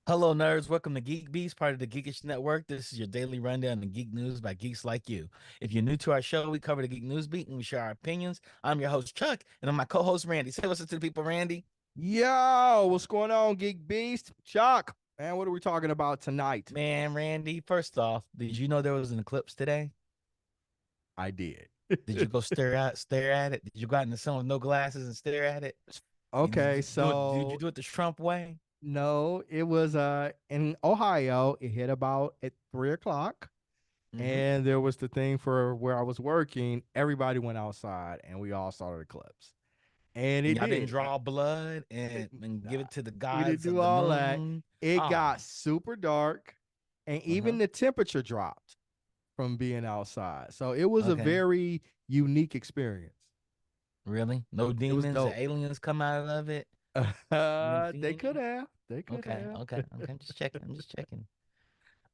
Hello, nerds. Welcome to GeekBeast, part of the Geekish Network. This is your daily rundown of geek news by geeks like you. If you're new to our show, we cover the geek news beat and we share our opinions. I'm your host, Chuck, and I'm my co-host, Randy. Say what's up to the people, Randy. Yo, what's going on, Geek Beast? Chuck, man, what are we talking about tonight? Man, Randy, first off, did you know there was an eclipse today? I did. Did you go stare at it? Did you go out in the sun with no glasses and stare at it? Okay, Did you so do it the Trump way? no, it was in Ohio. It hit about at 3 o'clock, Mm-hmm. and there was the thing for where I was working. Everybody went outside, and we all saw the eclipse, and And it y'all didn't did. draw blood and give Nah, it to the we didn't gods do of the all that. moon. It got Oh, super dark, and uh-huh. even the temperature dropped from being outside. So it was a Okay. very unique experience. Really? No It was demons or dope. aliens come out of it? You didn't see They could any? have. They could Okay, have. okay, okay. I'm just checking. I'm just checking.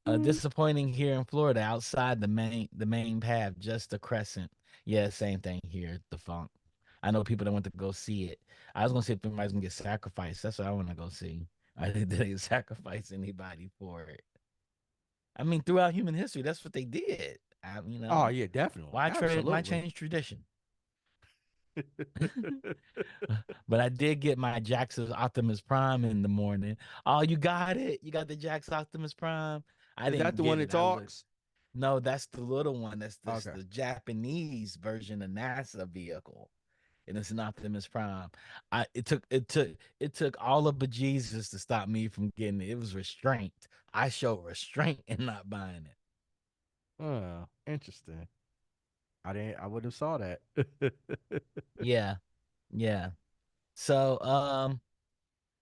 Mm. Disappointing here in Florida, outside the main path, just the crescent. Yeah, same thing here, the funk. I know people that went to go see it. I was gonna see if anybody's gonna get sacrificed. That's what I want to go see. I think they sacrifice anybody for it. I mean, throughout human history, that's what they did. Oh yeah, definitely. Why Absolutely. change tradition? But I did get my Jax's Optimus Prime in the morning. Oh, you got it? You got the Jax Optimus Prime? I Is that didn't the one get that it. I looked. talks? No, that's the little one. That's Okay. the Japanese version of NASA vehicle. And it's an Optimus Prime. It took all of bejesus to stop me from getting it. It was restraint. I showed restraint in not buying it. Interesting. I would have saw that. Yeah, yeah. So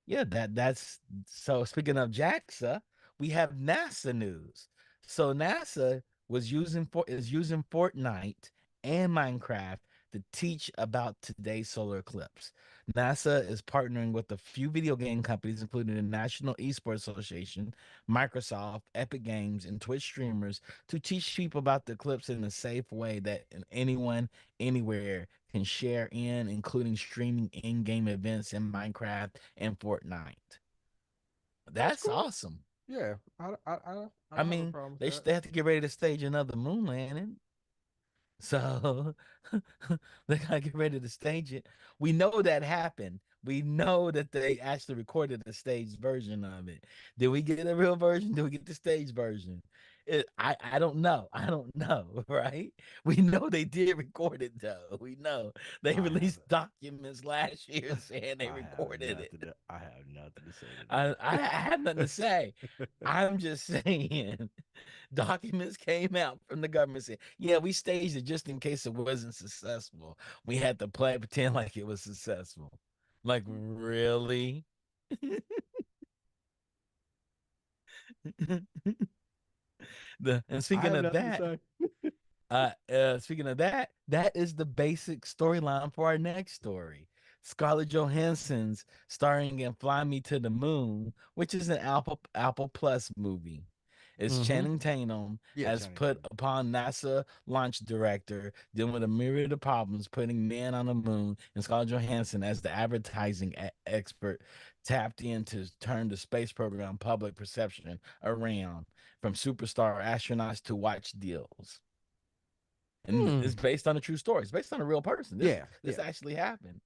yeah, that's so speaking of JAXA, we have NASA news. So NASA is using Fortnite and Minecraft to teach about today's solar eclipse. NASA is partnering with a few video game companies, including the National Esports Association, Microsoft, Epic Games, and Twitch streamers, to teach people about the eclipse in a safe way that anyone, anywhere can share in, including streaming in-game events in Minecraft and Fortnite. That's That's cool. awesome. Yeah. I I don't have a mean, problem with they that. they have to get ready to stage another moon landing. So they gotta get ready to stage it. We know that happened. We know that they actually recorded the staged version of it. Did we get a real version? Did we get the stage version? I don't know. I don't know, right? We know they did record it though. We know they I have released documents last year saying they I have recorded nothing it. I have nothing to say to I have nothing to say. that. I'm just saying documents came out from the government saying, yeah, we staged it just in case it wasn't successful. We had to pretend like it was successful. Like, really? And I speaking have of nothing to that, say. that is the basic storyline for our next story. Scarlett Johansson's starring in Fly Me to the Moon, which is an Apple Plus movie. It's Mm-hmm. Channing Tatum Yeah, as Channing put Tatum. upon NASA launch director, dealing with a myriad of problems putting men on the moon, and Scarlett Johansson as the advertising expert tapped in to turn the space program public perception around from superstar astronauts to watch deals. And it's Hmm. based on a true story. It's based on a real person. This Yeah, this yeah. actually happened.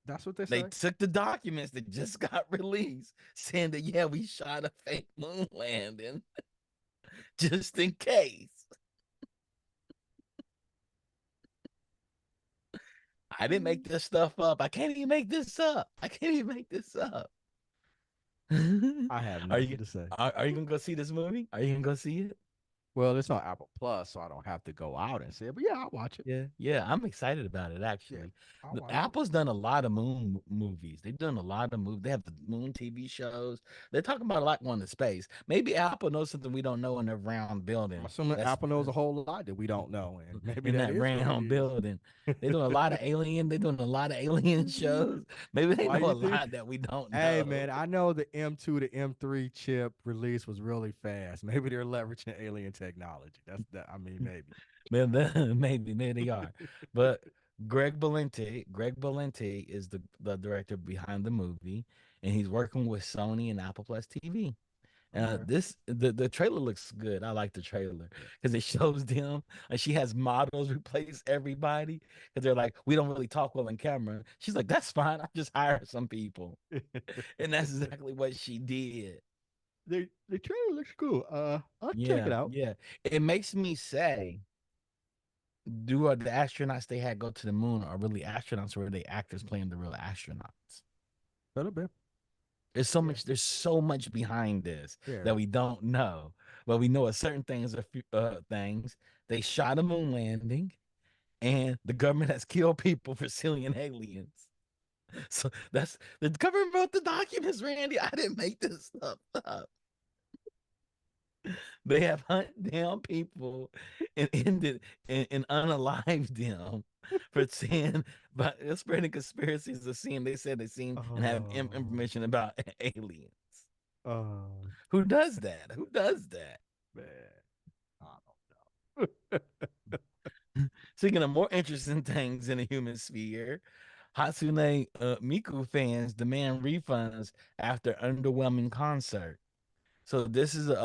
That's what they They say. took the documents that just got released, saying that yeah, we shot a fake moon landing just in case. I didn't make Mm. this stuff up. I can't even make this up. I can't even make this up. I have are nothing you to say. are you gonna go see this movie? Are you gonna go see it? Well, it's on Apple Plus, so I don't have to go out and see it. But yeah, I'll watch it. Yeah, yeah, I'm excited about it Yeah, actually. I'll watch it. Apple's done a lot of movies. They've done a lot of movies. They have the moon TV shows. They're talking about a lot going to space. Maybe Apple knows something we don't know in the round I'm building. assuming That's Apple knows a whole lot that we don't know, and maybe in that that is what it round is. building. They're doing a lot of alien. They're doing a lot of alien shows. Maybe they Why know a you think? lot that we don't Hey know. man, I know the M2 to M3 chip release was really fast. Maybe they're leveraging alien technology. That's that. I mean, maybe. Maybe they are. But Greg Valente is the director behind the movie, and he's working with Sony and Apple Plus TV. Okay. The trailer looks good. I like the trailer because it shows them and she has models replace everybody because they're like, we don't really talk well on camera. She's like, that's fine. I just hire some people, and that's exactly what she did. The trailer looks cool. I'll check it Yeah, out. yeah. It makes me say, do the astronauts they had go to the moon are really astronauts, or are they actors playing the real astronauts? Little bit. Yeah. There's so much behind this Yeah. that we don't know, but we know a certain things are things. They shot a moon landing, and the government has killed people for sealing aliens. So that's the government wrote the documents, Randy. I didn't make this stuff up. They have hunted down people and ended and unalived them for saying, but spreading conspiracies of seeing. They said they seen and have Oh, information about aliens. oh Who does that? Who does that? man. I don't know. Speaking of more interesting things in the human sphere, Hatsune Miku fans demand refunds after underwhelming concert. So this is a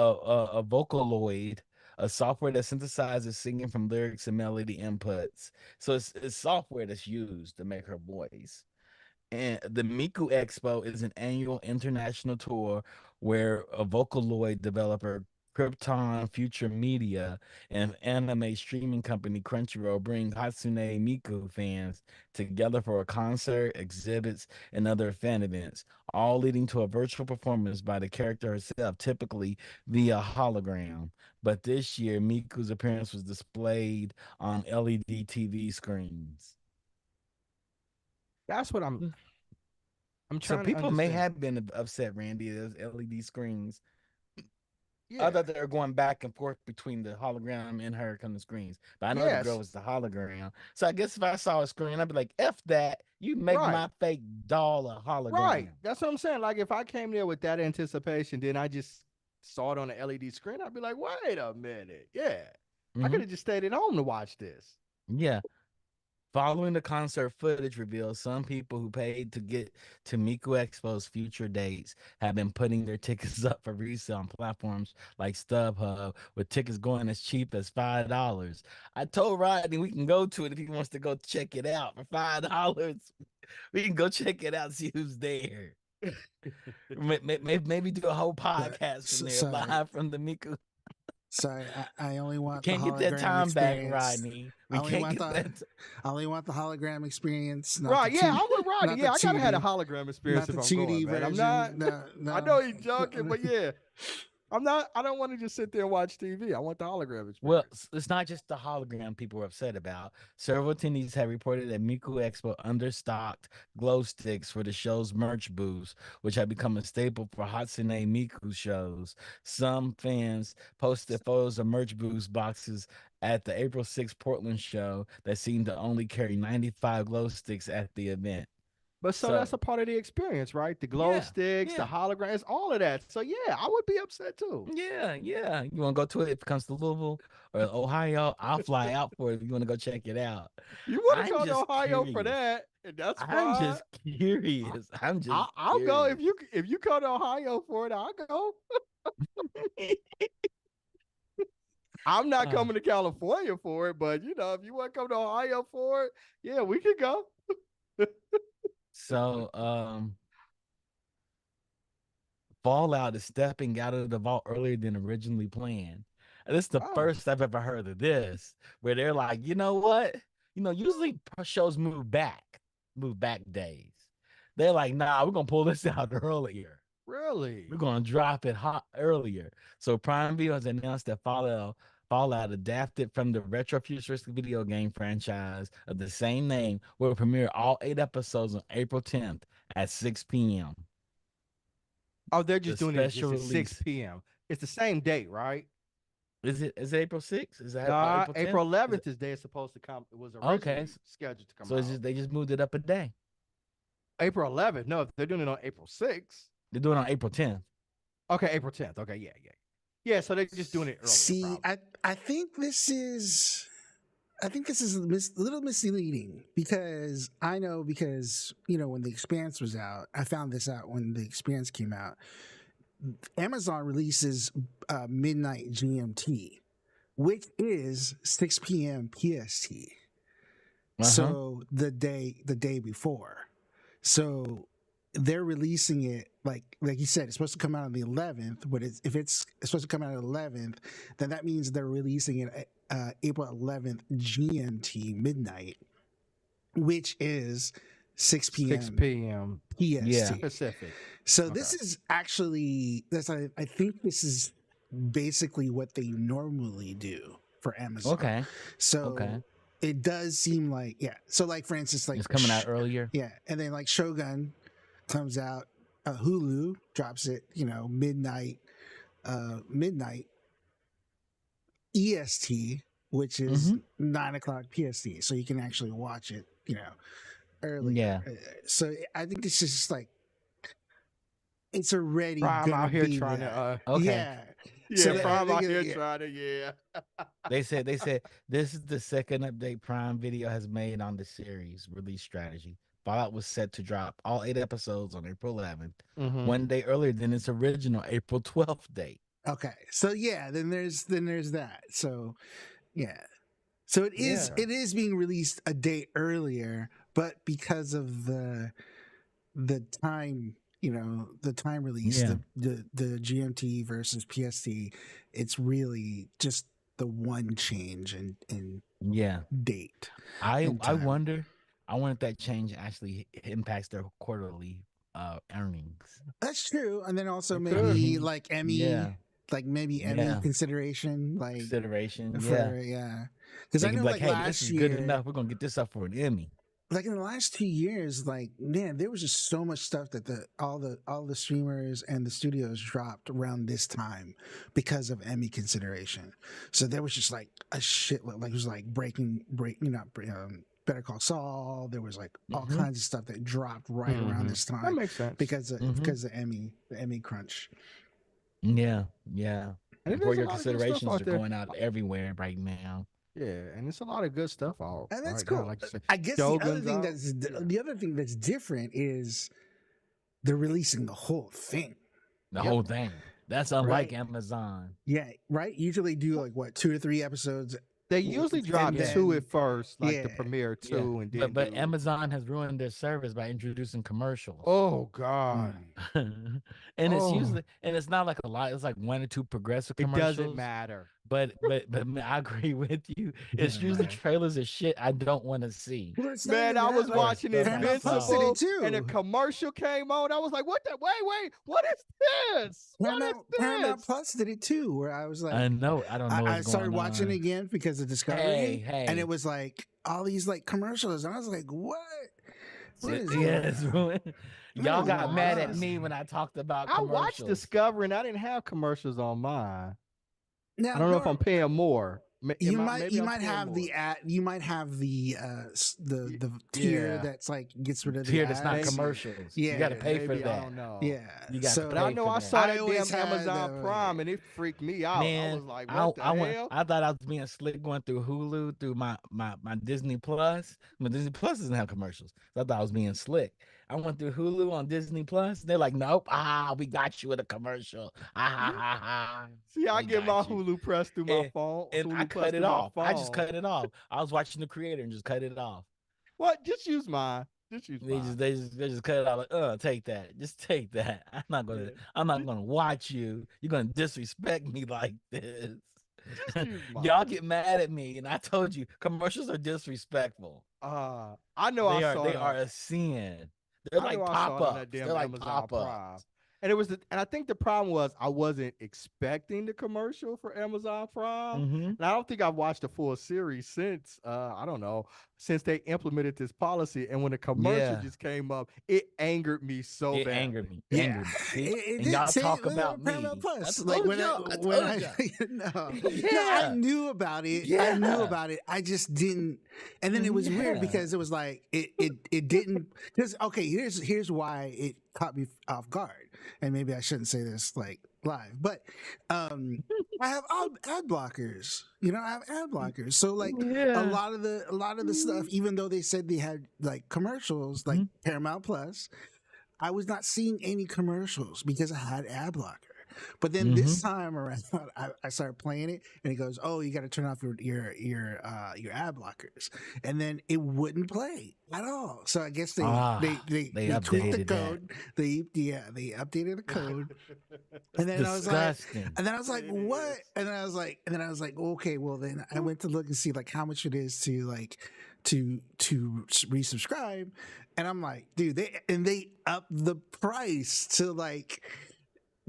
Vocaloid, a software that synthesizes singing from lyrics and melody inputs. So it's software that's used to make her voice. And the Miku Expo is an annual international tour where a Vocaloid developer, Krypton Future Media, and anime streaming company Crunchyroll bring Hatsune Miku fans together for a concert, exhibits, and other fan events, all leading to a virtual performance by the character herself, typically via hologram. But this year, Miku's appearance was displayed on LED TV screens. That's what I'm So trying to people may understand. have been upset, Randy, those LED screens. I Yeah. thought they were going back and forth between the hologram and her on the screens. But I know the girl Yes. was the hologram. So I guess if I saw a screen, I'd be like, F that. You make Right. my fake doll a Right. hologram. That's what I'm saying. Like if I came there with that anticipation, then I just saw it on the LED screen, I'd be like, wait a minute. Yeah. I could Hmm. have just stayed at home to watch this. Yeah. Following the concert footage reveals, some people who paid to get to Miku Expo's future dates have been putting their tickets up for resale on platforms like StubHub, with tickets going as cheap as $5. I told Rodney we can go to it if he wants to go check it out for $5. We can go check it out, see who's there. Maybe do a whole But podcast from there, sorry, live from the Miku. sorry, I only We want the can't get that hologram time back, experience. Rodney. I We only can't want get the that. I only want the hologram experience, Right. Yeah, I'm with Rodney. not the Yeah, I gotta have a 2D, hologram experience not if the I'm going, 2D man. I'm version. not No, I no. know he's joking, but yeah. I don't want to just sit there and watch TV. I want the hologram Well, experience. it's not just the hologram people are upset about. Several attendees have reported that Miku Expo understocked glow sticks for the show's merch booths, which have become a staple for Hatsune Miku shows. Some fans posted photos of merch booths boxes at the April 6th Portland show that seemed to only carry 95 glow sticks at the event. But so So, that's a part of the experience, right? The glow yeah, sticks, the yeah. holograms, all of that. So yeah, I would be upset too. Yeah, yeah. You want to go to it if it comes to Louisville or Ohio? I'll fly out for it if you want to go check it out. You want to I'm go to just Ohio for curious. that, and that's I'm fine. just curious. I'm just I'll go curious. if you come to Ohio for it. I'll go. I'm not uh, coming to California for it, but if you want to come to Ohio for it, yeah, we can go. so Fallout is stepping out of the vault earlier than originally planned. And this is the Oh, first I've ever heard of this, where they're like, you know what? Usually shows move back days. They're like, nah, we're gonna pull this out earlier. We're really? gonna drop it hot earlier. So Prime Video has announced that Fallout, adapted from the retro futuristic video game franchise of the same name, will premiere all 8 episodes on April 10th at 6 p.m. Oh, they're The just doing it special just at 6 release p.m. It's the same date, right? is it April 6th? Is that Nah, April 10th? April Is it 11th is day it's supposed to come. It was okay? originally scheduled to come So it's out. just they just moved it up a day. April 11th. No, if they're doing it on April 6th. They're doing it on April 10th. Okay, April 10th. Okay, yeah, yeah. Yeah, so they're just doing it earlier, See, probably. I think this is I think this is a little misleading because I know because when the Expanse was out, I found this out when the Expanse came out. Amazon releases midnight GMT, which is 6 p.m. PST. So the day before. So they're releasing it like you said, it's supposed to come out on the 11th. But if it's supposed to come out on the 11th, then that means they're releasing it April 11th GMT midnight, which is 6 p.m. 6 p.m. PST. Yeah. Pacific. So this is actually I think this is basically what they normally do for Amazon. Okay. So it does seem like So like for instance, like it's coming out earlier. Yeah, and then like Shogun comes out, Hulu drops it, midnight EST, which is 9 o'clock PST, so you can actually watch it, early. Yeah. So I think this is just like it's already Prime gonna out here be trying that. to. Okay. Yeah. Yeah, So Prime I out think here it- trying to. Yeah. They said this is the second update Prime Video has made on the series release strategy. Fallout was set to drop all 8 episodes on April 11th, one day earlier than its original April 12th date. Okay. So yeah, then there's that. So yeah. So it is being released a day earlier, but because of the time, the time release, the GMT versus PST, it's really just the one change in date. I time. wonder if that change actually impacts their quarterly earnings. That's true. And then also It maybe could. like Emmy, Emmy consideration, like Consideration, for because I They can know be like hey, last this is year, good enough. We're gonna get this up for an Emmy. like in the last 2 years, like man, there was just so much stuff that all the streamers and the studios dropped around this time because of Emmy consideration. So there was just like a shitload, like it was like Better Call Saul. There was like all kinds of stuff that dropped right around this time. That makes sense. because of the Emmy crunch. Yeah. And For there's a your lot of good stuff considerations out are there. going out everywhere right now. Yeah, and it's a lot of good stuff out. And that's right cool. now, like you said. I guess Shogun's out. the other thing that's different is they're releasing the whole thing. The whole thing. That's unlike Amazon. Yeah, right. Usually do like what 2 to 3 episodes. They usually drop then- 2 at first, like the Yeah. premiere 2, and then. But Amazon has ruined their service by introducing commercials. Oh God! And it's usually it's not like a lot. It's like 1 or 2 progressive It commercials. doesn't matter. But man, I agree with you. It's usually trailers of shit I don't want to see. Well, it's not Man, even I that, was like, watching Paramount Plus did Invincible, it too. and a commercial came on. I was like, "What the? Wait! What is this? Paramount Plus did it too. Where I was like, I know. I don't know. I what's started going watching on. it again because of Discovery, Hey. and it was like all these like commercials, and I was like, what? What is Yes, y'all got Oh, mad at yes. me when I talked about I commercials. watched Discovery, and I didn't have commercials on mine. Now, I don't know if I'm paying more. You might have the ad. You might have the tier Yeah. that's like gets rid of the Tier that's not ads. commercials. Yeah, you got to pay for Maybe, that. I don't know. Yeah, You got to so pay But I know for I that. saw I that always damn had Amazon the- Prime, and it freaked me out. Man, I was like, "What the hell?" I thought I was being slick going through Hulu through my Disney Plus. My Disney Plus doesn't have commercials. So I thought I was being slick. I went through Hulu on Disney Plus. They're like, nope. We got you with a commercial. See, I We get got my you. Hulu Press through my phone, And I Hulu Plus cut it through my off. I just phone. cut it off. I was watching the creator and just cut it off. What? Just use mine. Just use mine. They just cut it off. Like, take that. Just take that. I'm not gonna watch you. You're gonna disrespect me like this. Just use mine. Y'all get mad at me, and I told you commercials are disrespectful. I know I saw They it are on- a sin. They're I like know I saw it on pop-ups. that damn They're like Amazon pop-ups. Prime. And and I think the problem was I wasn't expecting the commercial for Amazon Prime. Mm-hmm. And I don't think I've watched the full series since I don't know, since they implemented this policy. And when the commercial just came up, it angered me so It bad. angered me. Yeah, Angered me. See? it And did y'all say talk it about on me. Paramount Plus. I Like told when y'all. no, Yeah. I knew about it. I Yeah. knew about it. I just didn't. And then it was weird Yeah. because it was like it didn't. Because okay, here's why it caught me off guard. And maybe I shouldn't say this like live. But I have ad blockers. I have ad blockers. So like a Yeah. lot of the stuff, even though they said they had like commercials, like Paramount Plus, I was not seeing any commercials because I had ad blocker. But then this time around, I started playing it, and it goes, "Oh, you got to turn off your ad blockers," and then it wouldn't play at all. So I guess they tweaked the updated code. They updated the code, and then Disgusting. I was like, what? And then I was like, okay, well then I went to look and see like how much it is to like to resubscribe, and I'm like, dude, they up the price to like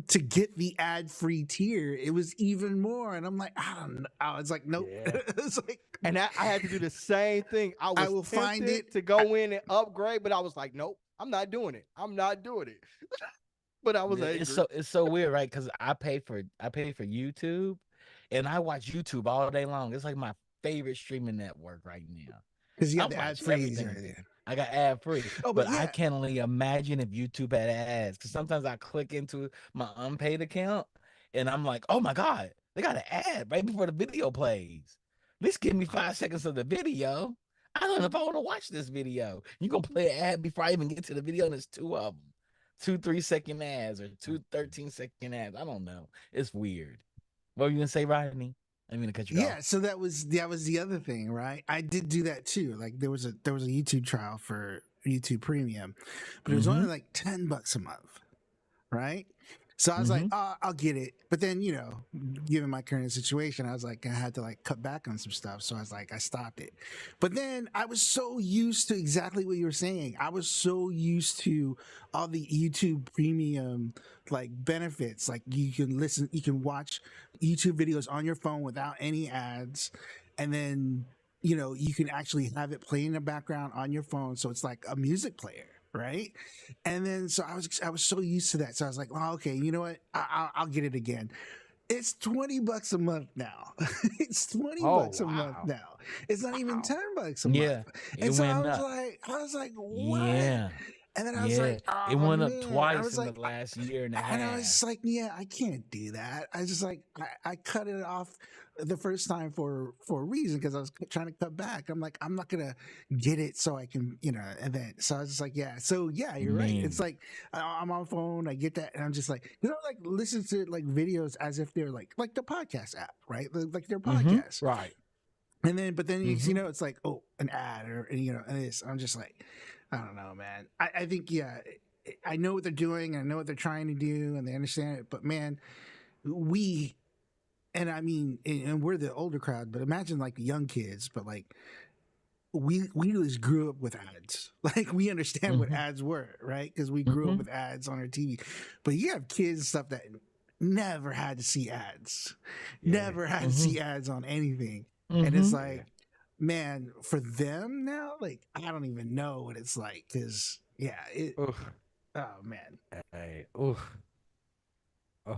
to get the ad-free tier. It was even more, and I'm like, I don't know. I was like, nope. Yeah. It's like, and I had to do the same thing. I was will find it to go in and upgrade, but I was like, nope, I'm not doing it. I'm not doing it. But I was angry. It's so weird, right? Because I pay for YouTube, and I watch YouTube all day long. It's like my favorite streaming network right now. Because you have the ad-free. I got ad free. Oh, but I can only imagine if YouTube had ads. Because sometimes I click into my unpaid account and I'm like, oh my God, they got an ad right before the video plays. At least give me 5 seconds of the video. I don't know if I want to watch this video. You're going to play an ad before I even get to the video, and there's 2 of them. 2 3-second ads or 2 13-second ads. I don't know. It's weird. What were you going to say, Rodney? I mean to cut you off. Yeah, so that was the other thing, right? I did do that too. Like there was a YouTube trial for YouTube Premium, but it was only like $10 a month, right? So I was like, oh, I'll get it. But then, given my current situation, I was like, I had to like cut back on some stuff. So I was like, I stopped it. But then I was so used to exactly what you were saying. I was so used to all the YouTube Premium like benefits. Like you can watch YouTube videos on your phone without any ads. And then, you can actually have it play in the background on your phone. So it's like a music player. Right. And then so I was so used to that. So I was like, well, okay, you know what? I'll get it again. It's $20 a month now. It's $20 a month now. It's not even $10 a month. And so I was like, what? Yeah. And then I was like, oh, it went up man. twice in the last year and a half. And I was like, yeah, I can't do that. I just like, I cut it off the first time for a reason, because I was trying to cut back. I'm like, I'm not going to get it so I can, and then, so I was just like, yeah. So yeah, you're right. It's like, I'm on phone, I get that. And I'm just like, like listen to like videos as if they're like the podcast app, right? Like their podcast. Right. And then, but then, it's like, oh, an ad or, and this. I'm just like, I don't know, man. I think, yeah, I know what they're doing. I know what they're trying to do, and they understand it. But man, and I mean, and we're the older crowd, but imagine like the young kids, but like we just grew up with ads. Like we understand what ads were, right? Because we grew up with ads on our TV. But you have kids and stuff that never had to see ads, never had to see ads on anything. And it's like, man, for them now, like I don't even know what it's like, because oh man, hey,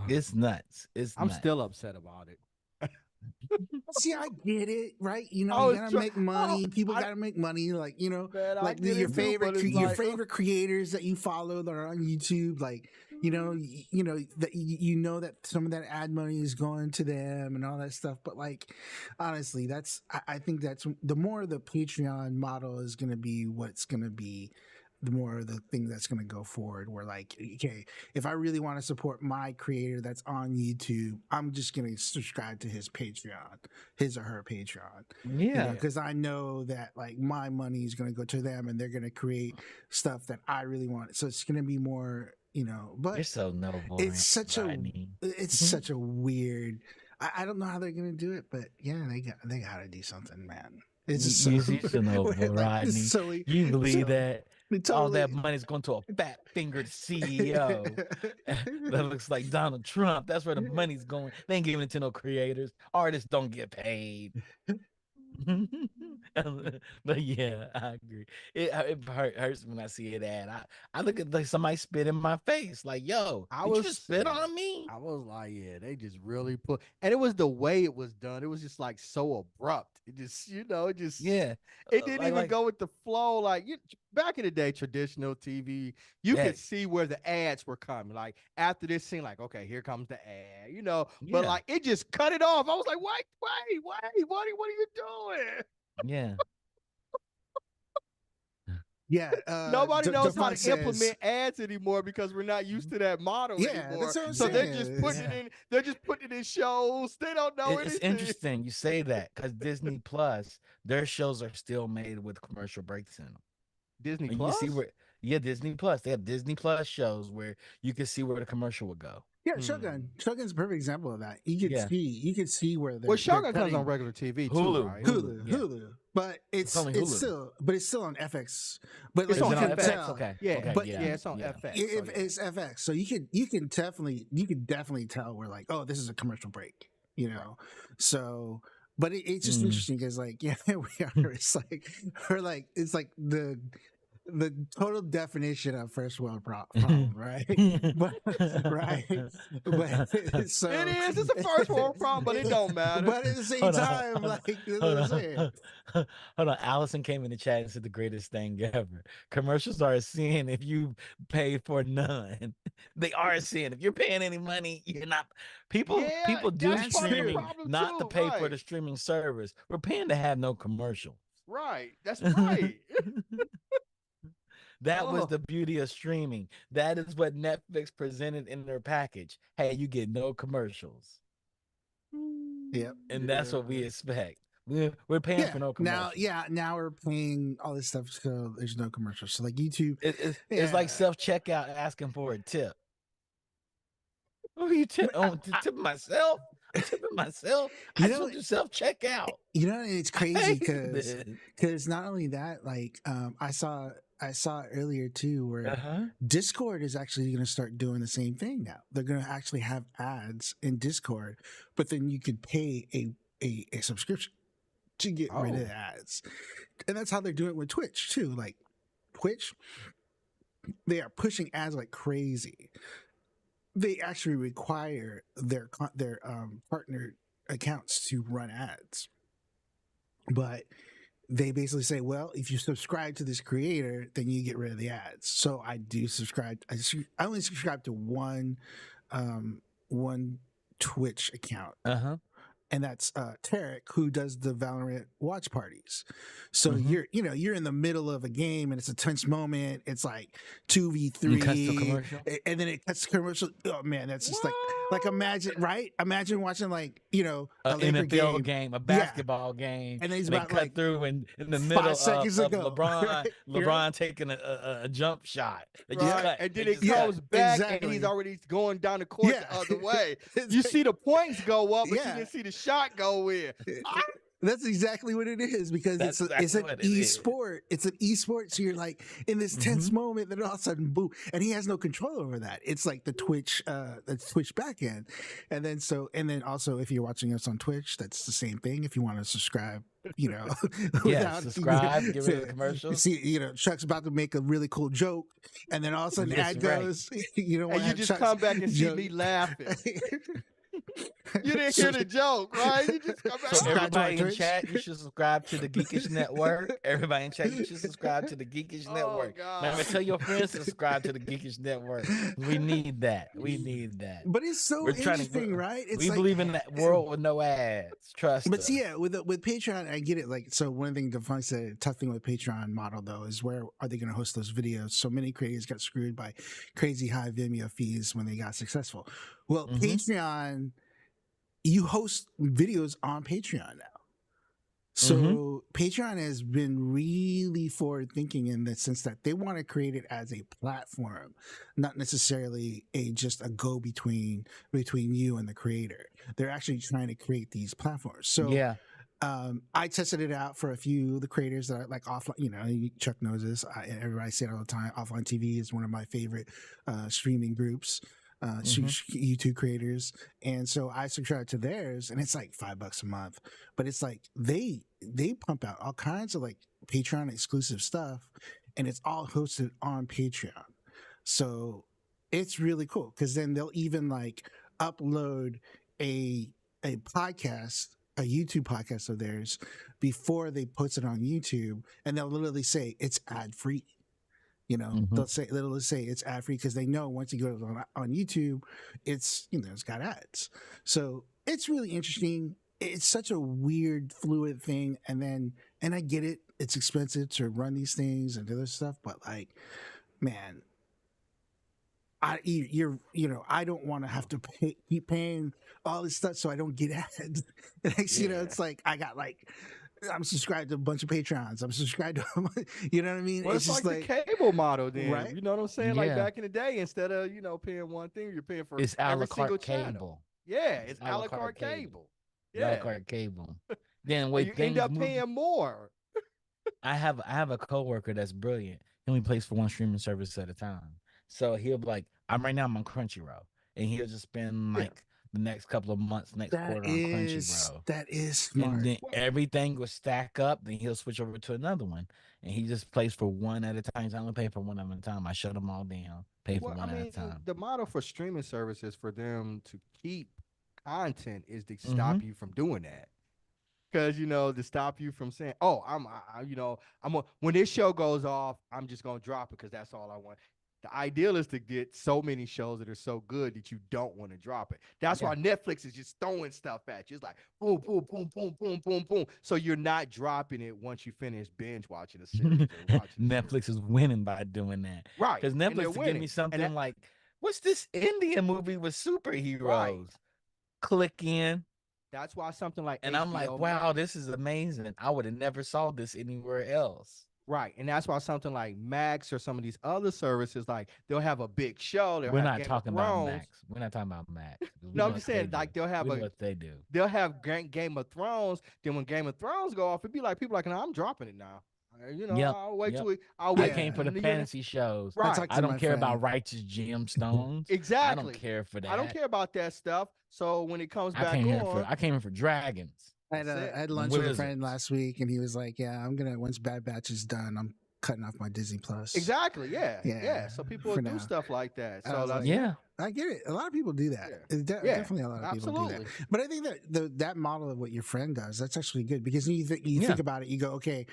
it's nuts. I'm still upset about it. See, I get it, right? You gotta make money. People gotta make money, like man, like your favorite creators that you follow that are on YouTube, like that that some of that ad money is going to them and all that stuff. But like, honestly, I think that's the more the Patreon model is going to be what's going to be, the more the thing that's going to go forward, where like, okay, if I really want to support my creator that's on YouTube, I'm just going to subscribe to his or her Patreon. Yeah. Because I know that like my money is going to go to them, and they're going to create stuff that I really want. So it's going to be more, but you're so noble. It's such a weird, I don't know how they're going to do it, but yeah, they got to do something, man. It's just so noble, Rodney. You believe that? Totally. All that money's going to a fat-fingered CEO that looks like Donald Trump. That's where the money's going. They ain't giving it to no creators. Artists don't get paid. But yeah, I agree. It hurts when I see it ad. I look at like somebody spit in my face. Like, yo, you just spit on me? I was like, yeah, they just really put, and it was the way it was done. It was just like so abrupt. It just, it yeah. It didn't even go with the flow. Like back in the day, traditional TV, you could see where the ads were coming. Like after this scene, like, okay, here comes the ad, you know. But like it just cut it off. I was like, wait, what are you doing? Yeah. Yeah, nobody knows how to implement ads anymore because we're not used to that model anymore. That's what I'm so saying. they're just putting it in. They're just putting it in shows. They don't know anything. It's interesting you say that because Disney Plus, their shows are still made with commercial breaks in them. Disney and Plus. You see where, Disney Plus. They have Disney Plus shows where you can see where the commercial would go. Yeah, Shogun. Shogun's a perfect example of that. You can see where they're. Well, Shogun comes on regular TV Hulu, too, right? Hulu. But it's still on FX. But it's like on you can FX. tell, Okay. It's on FX. It's FX, so you can definitely tell we're like, oh, this is a commercial break, you know. So, but it's just interesting because like, yeah, we are. It's like the total definition of first world problem, right? but so it is. It's a first world problem, but it don't matter. But at the same time, hold on. Allison came in the chat and said the greatest thing ever. Commercials are a sin if you pay for none. They are a sin. If you're paying any money, you're not. People do streaming not to pay for the streaming service. We're paying to have no commercial. Right. That's right. That was the beauty of streaming. That is what Netflix presented in their package. Hey, you get no commercials. Yep. And that's what we expect. We're paying for no commercials. Now we're paying all this stuff, so there's no commercials. So like YouTube, it's like self-checkout asking for a tip. Who are you tipping? Tip myself? I'm tipping myself. I told you self-checkout. You know, it's crazy because not only that, like I saw earlier too where Discord is actually going to start doing the same thing now. They're going to actually have ads in Discord, but then you could pay a subscription to get rid of ads. And that's how they're doing it with Twitch too. Like Twitch, they are pushing ads like crazy. They actually require their partner accounts to run ads. But they basically say, well, if you subscribe to this creator, then you get rid of the ads. So I do subscribe. I only subscribe to one Twitch account. And that's Tarek, who does the Valorant watch parties. So you're in the middle of a game and it's a tense moment. It's like 2v3, and then it cuts to commercial. Oh man, that's just like imagine watching like a NFL game, a basketball game, and then he's about cut through in the middle of LeBron. LeBron taking a jump shot. And then it goes back and he's already going down the court the other way. You see the points go up, but you didn't see the shot go in. That's exactly what it is because it's an esport. It's an esport. So you're like in this tense moment, then all of a sudden, boom, and he has no control over that. It's like the Twitch backend, and then also if you're watching us on Twitch, that's the same thing. If you want to subscribe, subscribe, get rid of the commercials. See, Chuck's about to make a really cool joke, and then all of a sudden, ad goes. You don't want to just come back and see me laughing. You didn't hear the joke, right? You just come back. So everybody in chat, you should subscribe to the Geekish Network. Everybody in chat, you should subscribe to the Geekish Network. Remember, tell your friends to subscribe to the Geekish Network. We need that. But it's so interesting, right? We believe in that world with no ads. Trust us. But yeah, with Patreon, I get it. Like, so one thing Defunk said, tough thing with Patreon model though is where are they going to host those videos? So many creators got screwed by crazy high Vimeo fees when they got successful. Well, Patreon, you host videos on Patreon now. So Patreon has been really forward thinking in the sense that they want to create it as a platform, not necessarily just a go between you and the creator. They're actually trying to create these platforms. So I tested it out for a few of the creators that are like offline, Chuck knows this. Everybody say it all the time. Offline TV is one of my favorite streaming groups. YouTube creators, and so I subscribe to theirs, and it's like $5 a month. But it's like they pump out all kinds of like Patreon exclusive stuff, and it's all hosted on Patreon. So it's really cool because then they'll even like upload a podcast, a YouTube podcast of theirs before they post it on YouTube, and they'll literally say it's ad free. You know, they'll say it's ad free because they know once you go on YouTube, it's it's got ads. So it's really interesting. It's such a weird, fluid thing, and I get it. It's expensive to run these things and do this stuff, but like, man, I don't want to have to keep paying all this stuff so I don't get ads. It's like I'm subscribed to a bunch of Patreons. I'm subscribed to, you know what I mean? Well, it's just like the cable model then, right? You know what I'm saying? Like back in the day, instead of, paying one thing, you're paying for every single channel. Yeah, it's a la carte cable. Yeah. A la carte cable. Then you end up paying more. I have a coworker that's brilliant. He only plays for one streaming service at a time. So he'll be like, I'm on Crunchyroll. And he'll just spend like the next couple of months, next quarter on Crunchyroll. That is smart. And then everything will stack up. Then he'll switch over to another one. And he just plays for one at a time. So I only pay for one at a time. I shut them all down. Pay for one at a time. The model for streaming services for them to keep content is to stop you from doing that. Because to stop you from saying, "Oh, when this show goes off, I'm just gonna drop it because that's all I want." The ideal is to get so many shows that are so good that you don't want to drop it. That's why Netflix is just throwing stuff at you. It's like boom, boom, boom, boom, boom, boom, boom. So you're not dropping it once you finish binge watching a series. Netflix is winning by doing that, right? Because Netflix will give me something like, "What's this Indian movie with superheroes?" Right. Click in. That's why something like and HBO I'm like, wow, this is amazing. I would have never saw this anywhere else. Right. And that's why something like Max or some of these other services, like they'll have a big show. We're not talking about Max. We're not talking about Max. No, I'm just saying, like they'll have what they do. They'll have Game of Thrones. Then when Game of Thrones go off, it'd be like people like, no, I'm dropping it now. I'll wait till I came for the fantasy shows. Right. I don't care about Righteous Gemstones. Exactly. I don't care for that. I don't care about that stuff. So when it comes back I came here for dragons. I had lunch with a friend last week, and he was like, "Yeah, once Bad Batch is done, I'm cutting off my Disney Plus." Exactly. Yeah. So people do stuff like that. So I get it. A lot of people do that. Definitely, a lot of people do that. But I think that that model of what your friend does, that's actually good because you think about it. You go, okay,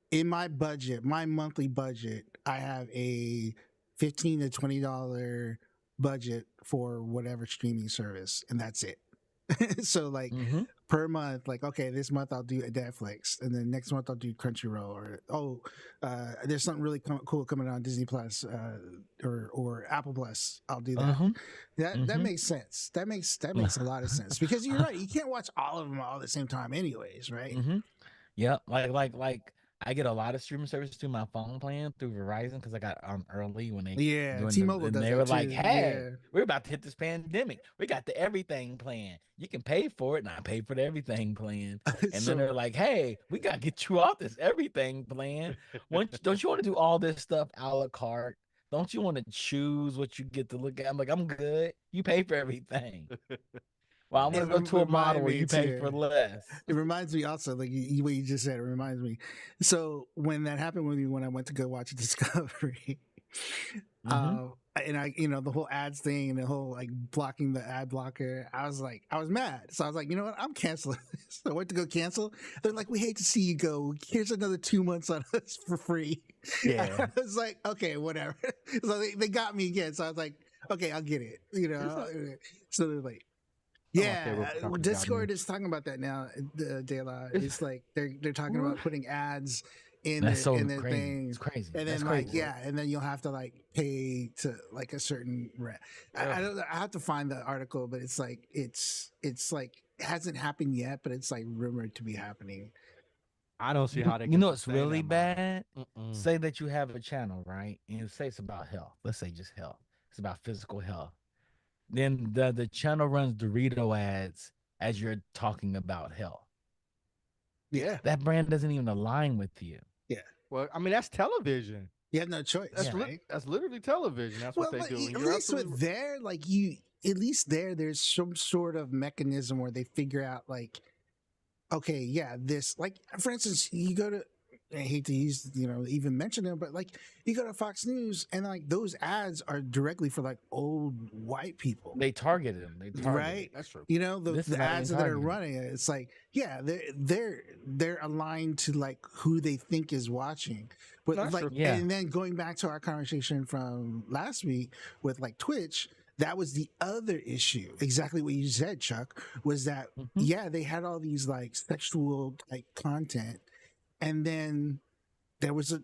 in my budget, my monthly budget, I have a $15 to $20 budget for whatever streaming service, and that's it. So like per month, like, okay, this month I'll do a Netflix, and then next month I'll do Crunchyroll, or there's something really cool coming on Disney Plus or Apple Plus. I'll do that. That makes sense. That makes a lot of sense because you're right. You can't watch all of them all at the same time, anyways, right? Yeah, like I get a lot of streaming services through my phone plan through Verizon because I got on early when they T-Mobile does they were that like, too. "Hey, we're about to hit this pandemic. We got the everything plan. You can pay for it, and I pay for the everything plan." And then they're like, "Hey, we got to get you off this everything plan. Don't you want to do all this stuff a la carte? Don't you want to choose what you get to look at?" I'm like, "I'm good. You pay for everything." Well, I'm gonna go to a model where you pay for less. It reminds me also, like what you just said. It reminds me. So when that happened with me, when I went to go watch Discovery, and I, the whole ads thing and the whole like blocking the ad blocker, I was mad. So I was like, you know what? I'm canceling this. So I went to go cancel. They're like, we hate to see you go. Here's another 2 months on us for free. Yeah. I was like, okay, whatever. So they got me again. So I was like, okay, I'll get it. So they're like. Yeah, Discord is talking about that now. De La, it's like they're talking about putting ads in their thing. It's crazy. And then and then you'll have to like pay to like a certain rent. I don't know. I have to find the article, but it's like it's like it hasn't happened yet, but it's like rumored to be happening. I don't see how they. It's really bad. Say that you have a channel, right? And say it's about health. Let's say just health. It's about physical health. Then the channel runs Dorito ads as you're talking about health. Yeah. That brand doesn't even align with you. Yeah. Well, I mean, that's television. You have no choice. That's literally television. That's what they do. At least with there's some sort of mechanism where they figure out like, okay, yeah, this, like, for instance, you go to I hate to use, even mention them, but like you go to Fox News and like those ads are directly for like old white people, They targeted them. They targeted. right? That's true. The This is not even ads that are targeted. running it, it's like, yeah, they're aligned to like who they think is watching. But No, that's like, true. Yeah. and then going back to our conversation from last week with like Twitch, that was the other issue. Exactly what you said, Chuck, was that Mm-hmm. yeah, they had all these like sexual like content, and then there was a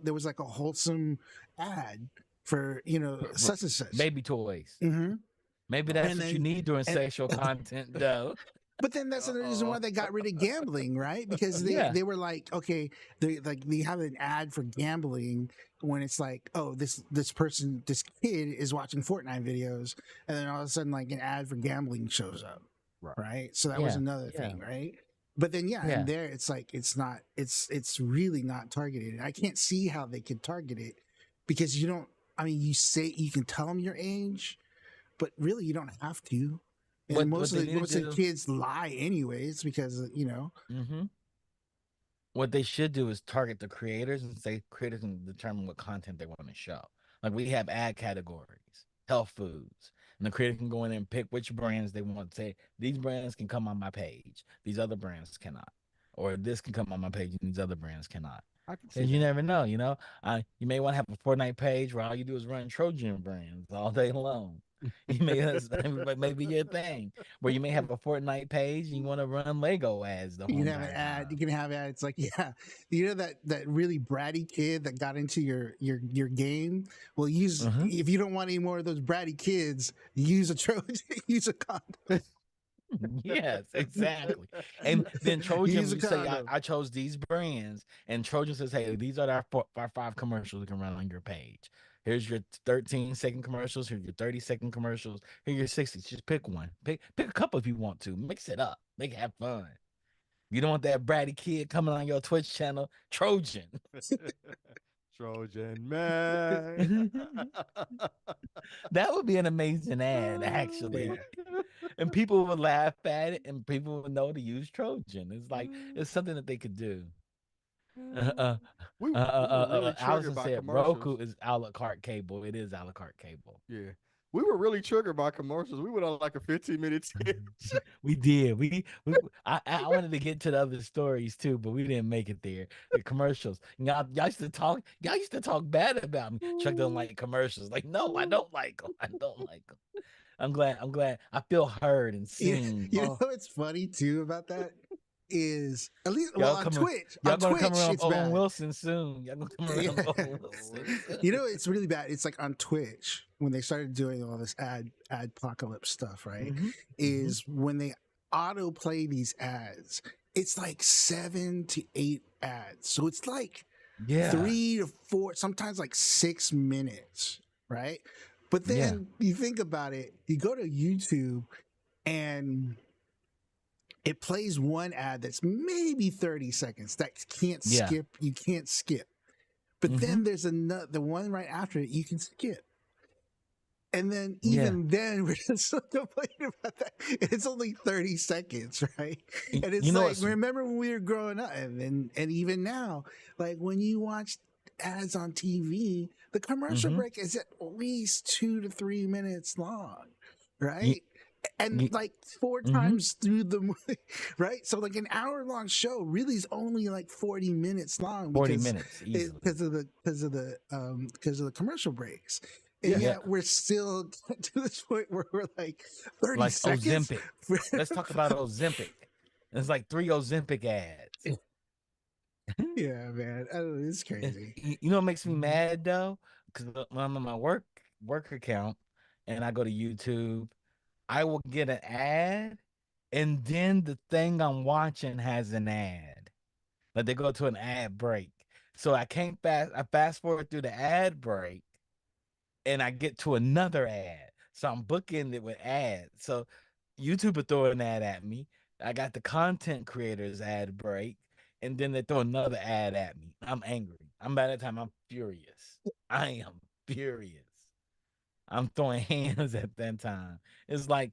there was like a wholesome ad for For such and such. baby toys. Hmm. Maybe that's And what you then need during and sexual content, though. but then that's the reason why Uh-oh. they got rid of gambling, right? Because Yeah. they were like, okay, they have an ad for gambling when it's like, oh, this kid is watching Fortnite videos, and then all of a sudden like an ad for gambling shows up, Right. right? So that was Yeah. another Yeah. thing, right? But then yeah, Yeah. and there it's like it's really not targeted. I can't see how they could target it because you don't. I mean, you say you can tell them your age, but really you don't have to. And What they need to most of the do. kids lie anyways because. Mm-hmm. What they should do is target the creators and say creators can determine what content they want to show. Like we have ad categories, health foods, and the creator can go in and pick which brands they want to say these brands can come on my page, these other brands cannot, or this can come on my page and these other brands cannot. I can see Because you that. never know, you may want to have a Fortnite page where all you do is run Trojan brands all day long. You may maybe your thing where you may have a Fortnite page and you want to run Lego ads the You whole can have an entire ad. You time. can have ads like, yeah, that really bratty kid that got into your game. Well, use Uh-huh. if you don't want any more of those bratty kids, use a Trojan, use a condom, Yes, exactly. And then Trojan, use a you say, I, condom. I chose these brands, and Trojan says, hey, these are our 5 commercials we can run on your page. Here's your 13-second commercials. Here's your 30-second commercials. Here's your 60. Just pick one. Pick a couple if you want to. Mix it up. Make it have fun. You don't want that bratty kid coming on your Twitch channel. Trojan. Trojan man. That would be an amazing ad, actually. And people would laugh at it, and people would know to use Trojan. It's like it's something that they could do. Uh, uh, We were really triggered Allison by said commercials. Roku is a la carte cable. It is a la carte cable. Yeah. We were really triggered by commercials. We went on like a 15-minute tangent. We did. I wanted to get to the other stories too, but we didn't make it there. The commercials. Y'all used to talk. Y'all used to talk bad about me. Chuck don't like commercials. Like, no, I don't like them. I don't like them. I'm glad. I'm glad. I feel heard and You, seen. you know Oh, what's funny too about that is at least well Y'all coming. on Y'all gonna come Twitch around it's Owen bad. Wilson soon. Y'all gonna come Yeah. around Owen Wilson It's really bad. It's like on Twitch when they started doing all this apocalypse stuff, right? Mm-hmm. Is when they autoplay these ads, it's like 7 to 8 ads. So it's like Yeah. 3 to 4, sometimes like 6 minutes, right? But then you think about it, you go to YouTube and it plays one ad that's maybe 30 seconds that can't Yeah. skip. You can't skip. But Mhm. then there's another, the one right after it, you can skip. And then Yeah. even then, we're just so complaining about that. It's only 30 seconds, right? And it's You know like, what's remember when we were growing up, and even now, like when you watch ads on TV, the commercial Mhm. break is at least 2 to 3 minutes long, you, right? And you, like 4 mhm. times through the movie, right? So like an hour-long show really is only like 40 minutes long 40 because minutes easily. because of the commercial breaks. And Yeah. yet we're still to this point where we're like 30 Like seconds. Ozempic. Let's talk about Ozempic. It's like 3 Ozempic ads. Yeah, man. I don't know, it's crazy. You know what makes me mad though? Because when I'm on my work account and I go to YouTube, I will get an ad, and then the thing I'm watching has an ad. Like they go to an ad break. So I fast forward through the ad break and I get to another ad. So I'm booking it with ads. So YouTube will throw an ad at me. I got the content creators ad break, and then they throw another ad at me. I'm angry. I'm by that time I'm furious. I am furious. I'm throwing hands at that time. It's like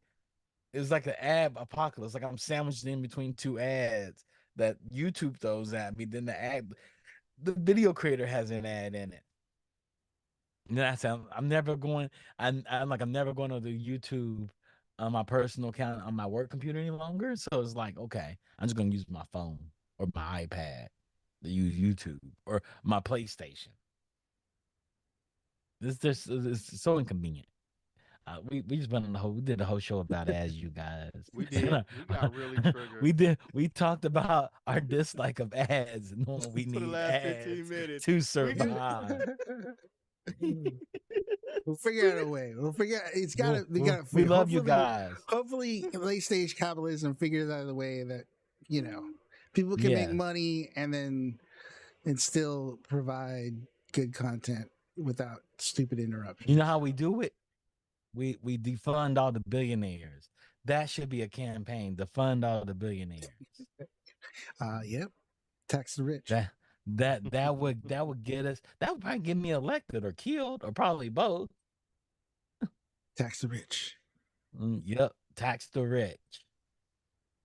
an ad apocalypse. Like I'm sandwiched in between 2 ads that YouTube throws at me, then the video creator has an ad in it. And that's I'm never going. I'm never going to the YouTube on my personal account on my work computer any longer. So it's like, okay, I'm just gonna use my phone or my iPad to use YouTube or my PlayStation. It's so inconvenient. We just went on the whole we did the whole show about as you guys. We did. We got really triggered We talked about our dislike of ads and knowing we for the need last 15 ads minutes. to We got, survive. We'll figure out a way. We'll figure. It's gotta. We gotta. We love you Hopefully, guys. hopefully, late stage capitalism figures out a way that you know people can make Yes. money and still provide good content without stupid interruptions. You know how we do it? We defund all the billionaires. That should be a campaign. Defund all the billionaires. Yep. Tax the rich. That would get us. That would probably get me elected or killed or probably both. Tax the rich. Yep. Tax the rich.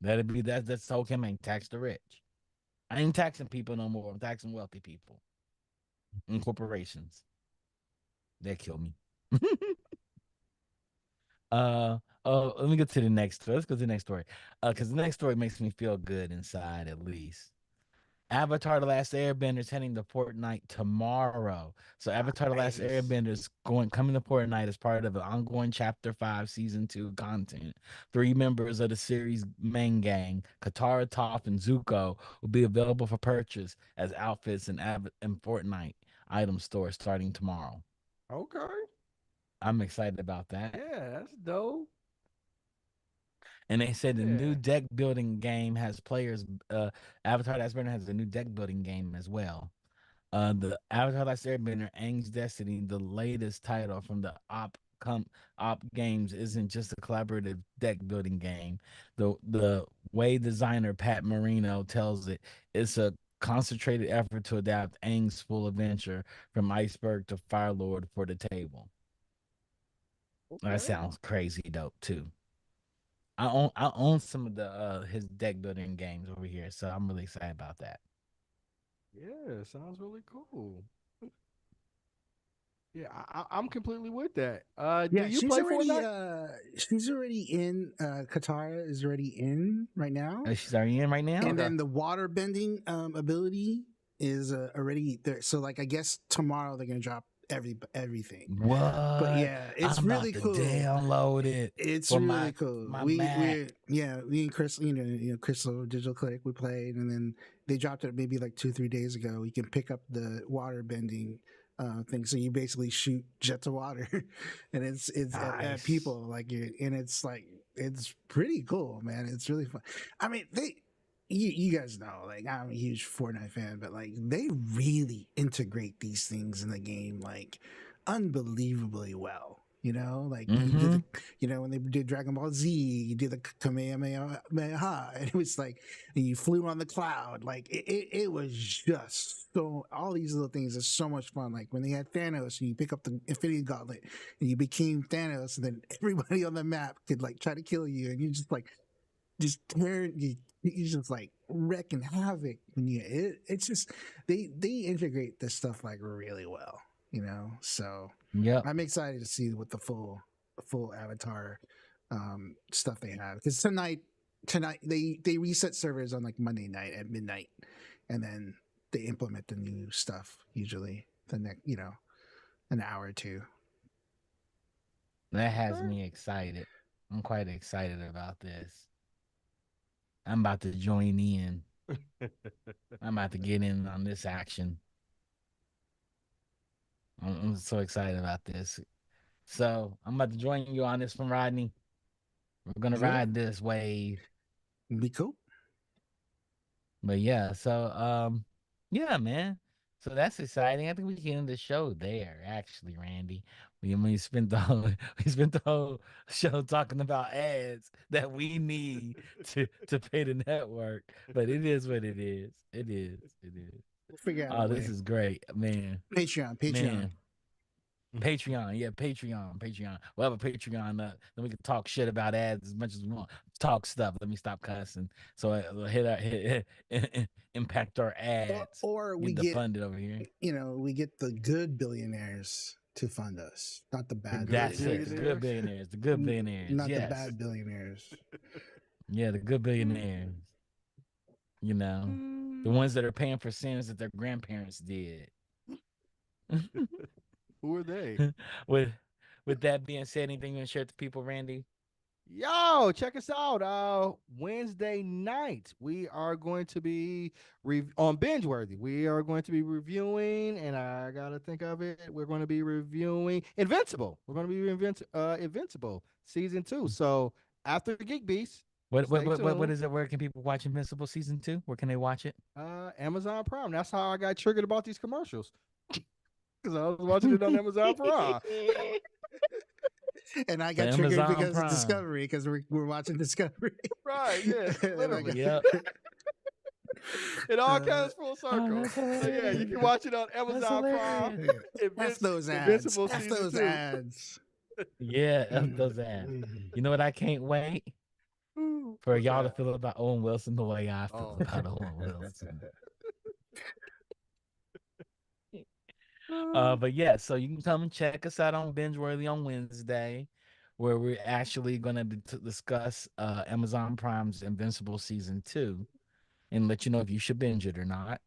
That's the whole campaign. Tax the rich. I ain't taxing people no more. I'm taxing wealthy people and corporations. They kill me. Let me get to the next story. Let's go to the next story. Because the next story makes me feel good inside at least. Avatar: The Last Airbender is heading to Fortnite tomorrow. So Avatar: The Last Nice. Airbender is coming to Fortnite as part of the ongoing Chapter 5 Season 2 content. 3 members of the series main gang, Katara, Toph, and Zuko, will be available for purchase as outfits in Fortnite item store starting tomorrow. okay. I'm excited about that. Yeah, that's dope. And they said the new Yeah. deck building game has players. Avatar: Last Airbender has a new deck building game as well. The Avatar: Last Airbender, Aang's Destiny, the latest title from the Op Games, isn't just a collaborative deck building game. The way designer Pat Marino tells it, it's a concentrated effort to adapt Aang's full adventure from Iceberg to Firelord for the table. That Okay. sounds crazy dope too. I own some of the his deck building games over here, so I'm really excited about that. Yeah, sounds really cool. Yeah, I'm completely with that. Do Yeah, you play Fortnite? she's already in Katara is already in right now. She's already in right now. And Okay. then the water bending ability is already there. So like I guess tomorrow they're gonna drop everything. But What? yeah, it's I'm really about to cool. download it It's for really cool. my Mac. We and Chris, Crystal Digital Click, we played, and then they dropped it maybe like 2-3 days ago. You can pick up the water bending thing, so you basically shoot jets of water, and it's at Nice. people like you, and it's like it's pretty cool, man. It's really fun. I mean, you guys know, like I'm a huge Fortnite fan, but like they really integrate these things in the game like unbelievably well. You know, like you did Mm-hmm. when they did Dragon Ball Z, you did the Kamehameha, and it was like, and you flew on the cloud. Like it was just so, all these little things are so much fun. Like when they had Thanos and you pick up the Infinity Gauntlet and you became Thanos, and then everybody on the map could like try to kill you, and you just like, you just like wrecking havoc when it's just they integrate this stuff like really well, so Yep. I'm excited to see what the full Avatar stuff they have, because tonight they reset servers on like Monday night at midnight, and then they implement the new stuff usually the next an hour or two. That has Okay. me excited. I'm quite excited about this. I'm about to join in. I'm about to get in on this action. I'm so excited about this. So I'm about to join you on this one, Rodney. We're gonna Yeah, ride this wave. it'd be cool. But yeah, so yeah, man. So that's exciting. I think we can end the show there, actually, Randy. We spent the whole we spent the whole show talking about ads that we need to pay the network. But it is what it is. It is. It is. We'll figure out a Oh, this way. is great, man. Patreon. Man. Patreon, yeah, Patreon. We'll have a Patreon. Then we can talk shit about ads as much as we want. Talk stuff. Let me stop cussing. So it'll impact our ads. Or we Get get, defunded over here. we get the good billionaires to fund us, not the The bad good That's it. billionaires. The good billionaires. billionaires. The good billionaires. Not the Yes. bad billionaires. Yeah, the good billionaires. You know, the ones that are paying for sins that their grandparents did. Who are they? with with that being said, anything you want to share with the people, Randy? Yo, check us out. Wednesday night, we are going to be on Bingeworthy. We are going to be reviewing, and I gotta think of it. We're going to be reviewing Invincible. We're going to be Invincible season 2. So after Geek Beast, stay What tuned. is it? Where can people watch Invincible season 2? Where can they watch it? Amazon Prime. That's how I got triggered about these commercials because I was watching it on Amazon Prime. And I So got triggered Amazon because of Prime. Discovery, because we're watching Discovery. Right? Yeah, literally. Yep. It all comes full Oh, circle. that's So yeah, you hilarious. can watch it on That's Amazon Prime. hilarious. F those ads. Invincible F season those 2. ads. Yeah, F those ads. You know what? I can't wait for What's y'all to that? feel about Owen Wilson the way I feel Oh. about Owen Wilson. Oh. But yeah, so you can come and check us out on Bingeworthy on Wednesday, where we're actually going to discuss Amazon Prime's Invincible season 2 and let you know if you should binge it or not.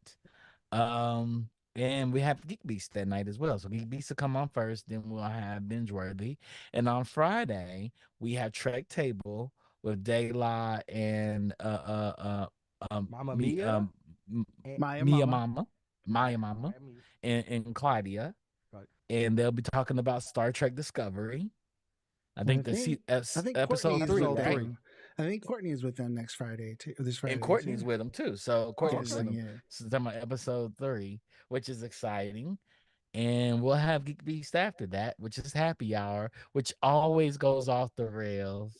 And we have Geek Beast that night as well. So Geek Beast will come on first, then we'll have Bingeworthy. And on Friday, we have Trek Table with Dayla and Mama me Mia. Maya Mia Mama. Mama, Maya Mama, and Claudia, Right. and they'll be talking about Star Trek Discovery. I I think I think Courtney episode is 3, with right? them. I think Courtney is with them next Friday too. This And Friday Courtney's too. with them too. So Oh, Courtney's okay. with Guessing, them. yeah. So talking about episode 3, which is exciting. And we'll have Geek Beast after that, which is happy hour, which always goes off the rails.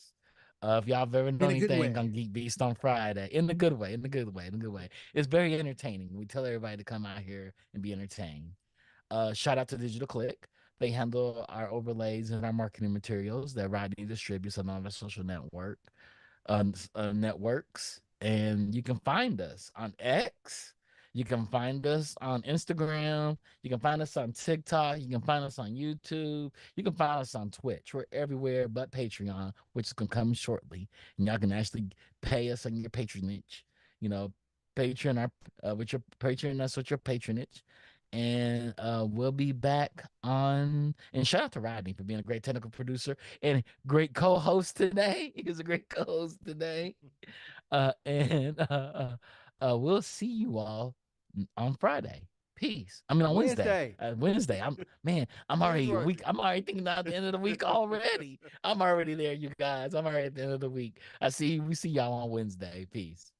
If y'all have ever In known a good anything way. on Geek Beast on Friday, in the good way, in the good way, in the good way, it's very entertaining. We tell everybody to come out here and be entertained. Shout out to Digital Click. They handle our overlays and our marketing materials that Rodney distributes on all the social networks. And you can find us on X. You can find us on Instagram. You can find us on TikTok. You can find us on YouTube. You can find us on Twitch. We're everywhere but Patreon, which is going to come shortly. And y'all can actually pay us on your patronage. You know, Patreon with your Patreon us with your patronage. And we'll be back on. And shout out to Rodney for being a great technical producer and great co-host today. He was a great co-host today. And we'll see you all on Friday. Peace. I mean on Wednesday. Wednesday. Wednesday. I'm already a week. Bingeworthy. I'm already thinking about the end of the week already. I'm already there, you guys. I'm already at the end of the week. We see y'all on Wednesday. Peace.